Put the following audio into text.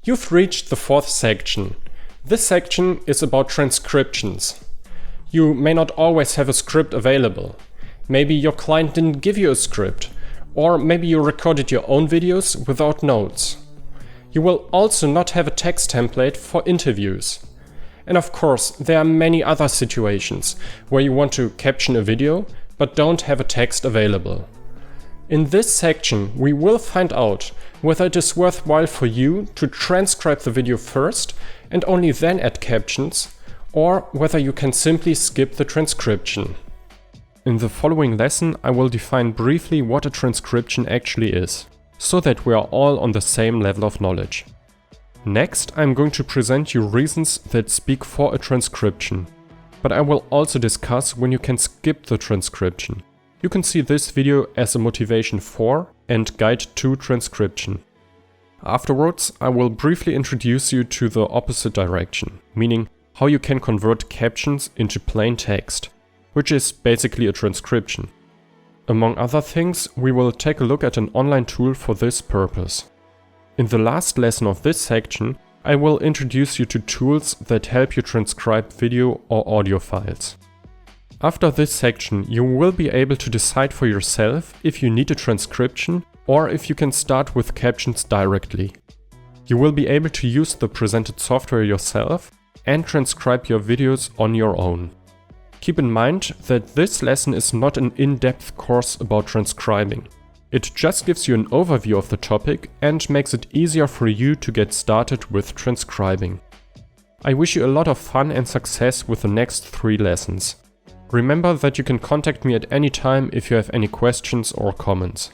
You've reached the fourth section. This section is about transcriptions. You may not always have a script available. Maybe your client didn't give you a script, or maybe you recorded your own videos without notes. You will also not have a text template for interviews. And of course, there are many other situations where you want to caption a video but don't have a text available. In this section, we will find out whether it is worthwhile for you to transcribe the video first and only then add captions, or whether you can simply skip the transcription. In the following lesson, I will define briefly what a transcription actually is, so that we are all on the same level of knowledge. Next, I'm going to present you reasons that speak for a transcription, but I will also discuss when you can skip the transcription. You can see this video as a motivation for and guide to transcription. Afterwards, I will briefly introduce you to the opposite direction, meaning how you can convert captions into plain text, which is basically a transcription. Among other things, we will take a look at an online tool for this purpose. In the last lesson of this section, I will introduce you to tools that help you transcribe video or audio files. After this section, you will be able to decide for yourself if you need a transcription or if you can start with captions directly. You will be able to use the presented software yourself and transcribe your videos on your own. Keep in mind that this lesson is not an in-depth course about transcribing. It just gives you an overview of the topic and makes it easier for you to get started with transcribing. I wish you a lot of fun and success with the next 3 lessons. Remember that you can contact me at any time if you have any questions or comments.